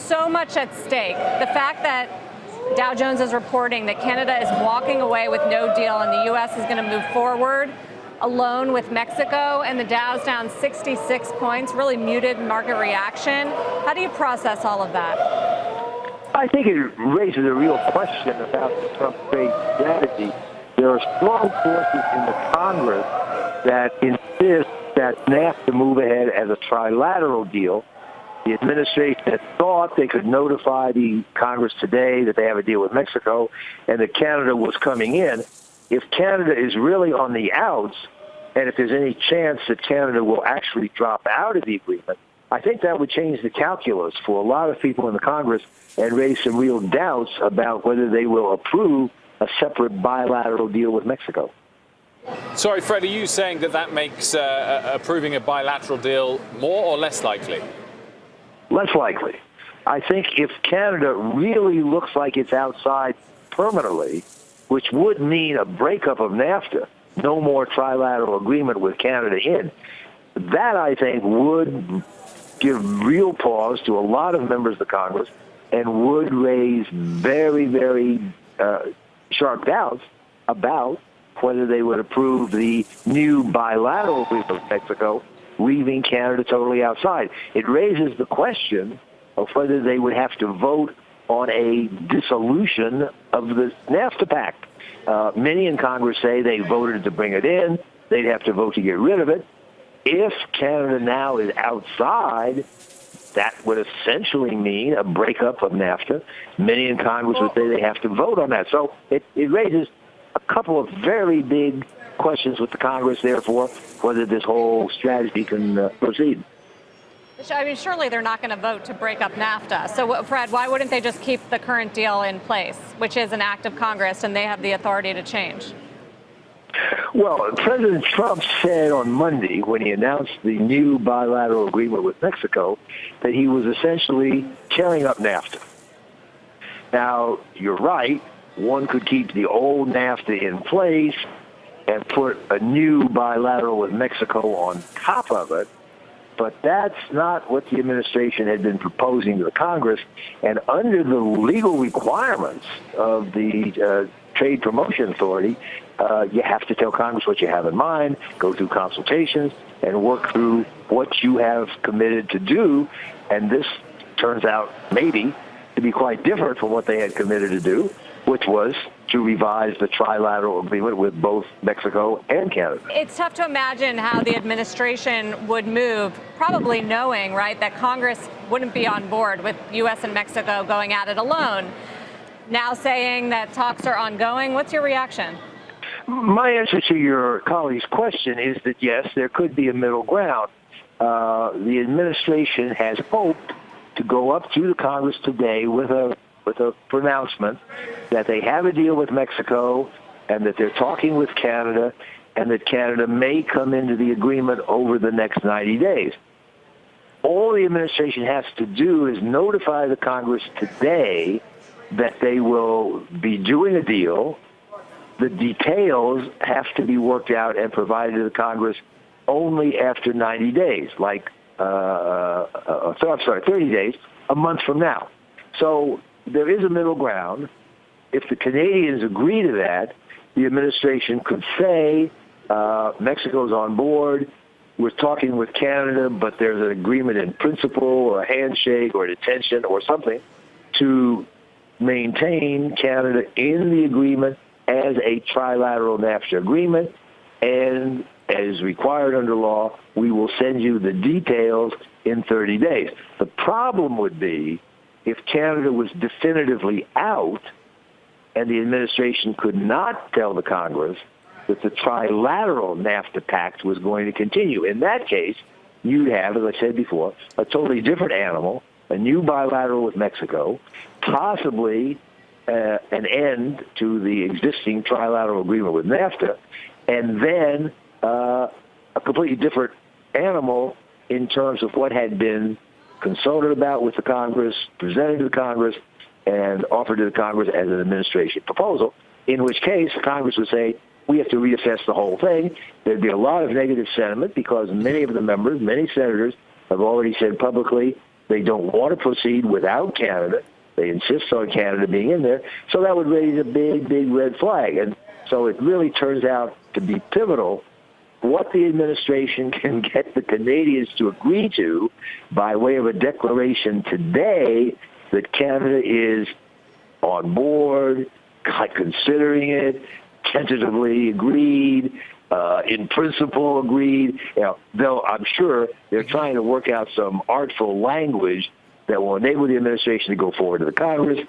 so much at stake. The fact that Dow Jones is reporting that Canada is walking away with no deal and the U.S. is going to move forward alone with Mexico, and the Dow's down 66 points, really muted market reaction. How do you process all of that? I think it raises a real question about the Trump trade strategy. There are strong forces in the Congress that insist that NAFTA move ahead as a trilateral deal. The administration had thought they could notify the Congress today that they have a deal with Mexico and that Canada was coming in. If Canada is really on the outs, and if there's any chance that Canada will actually drop out of the agreement, I think that would change the calculus for a lot of people in the Congress and raise some real doubts about whether they will approve a separate bilateral deal with Mexico. Sorry, Fred, are you saying that that makes approving a bilateral deal more or less likely? Less likely. I think if Canada really looks like it's outside permanently, which would mean a breakup of NAFTA, no more trilateral agreement with Canada in, that I think would give real pause to a lot of members of the Congress and would raise very, very sharp doubts about whether they would approve the new bilateral agreement with Mexico, leaving Canada totally outside. It raises the question of whether they would have to vote on a dissolution of the NAFTA pact. Many in Congress say they voted to bring it in. They'd have to vote to get rid of it. If Canada now is outside, that would essentially mean a breakup of NAFTA. Many in Congress would say they have to vote on that. So it raises a couple of very big questions with the Congress, therefore, whether this whole strategy can proceed. I mean, surely they're not going to vote to break up NAFTA. So, Fred, why wouldn't they just keep the current deal in place, which is an act of Congress, and they have the authority to change? Well, President Trump said on Monday, when he announced the new bilateral agreement with Mexico, that he was essentially tearing up NAFTA. Now, you're right. One could keep the old NAFTA in place and put a new bilateral with Mexico on top of it. But that's not what the administration had been proposing to the Congress. And under the legal requirements of the Trade Promotion Authority, you have to tell Congress what you have in mind, go through consultations, and work through what you have committed to do. And this turns out maybe to be quite different from what they had committed to do, which was to revise the trilateral agreement with both Mexico and Canada. It's tough to imagine how the administration would move, probably knowing, right, that Congress wouldn't be on board with U.S. and Mexico going at it alone. Now saying that talks are ongoing, what's your reaction? My answer to your colleague's question is that, yes, there could be a middle ground. The administration has hoped to go up to the Congress today with a pronouncement that they have a deal with Mexico and that they're talking with Canada and that Canada may come into the agreement over the next 90 days. All the administration has to do is notify the Congress today that they will be doing a deal. The details have to be worked out and provided to the Congress only after 90 days, 30 days, a month from now. So there is a middle ground. If the Canadians agree to that, the administration could say, Mexico's on board, we're talking with Canada, but there's an agreement in principle or a handshake or a detention or something to maintain Canada in the agreement as a trilateral NAFTA agreement, and as required under law, we will send you the details in 30 days. The problem would be if Canada was definitively out and the administration could not tell the Congress that the trilateral NAFTA pact was going to continue. In that case, you'd have, as I said before, a totally different animal, a new bilateral with Mexico, possibly an end to the existing trilateral agreement with NAFTA, and then a completely different animal in terms of what had been consulted about with the Congress, presented to the Congress, and offered to the Congress as an administration proposal, in which case Congress would say, we have to reassess the whole thing. There'd be a lot of negative sentiment because many of the members, many senators, have already said publicly They don't want to proceed without Canada. They insist on Canada being in there. So that would raise a big, big red flag. And so it really turns out to be pivotal what the administration can get the Canadians to agree to by way of a declaration today that Canada is on board, considering it, tentatively agreed, in principle agreed. Though I'm sure they're trying to work out some artful language that will enable the administration to go forward to the Congress,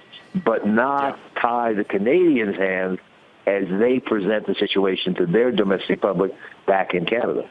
but not tie the Canadians' hands as they present the situation to their domestic public back in Canada.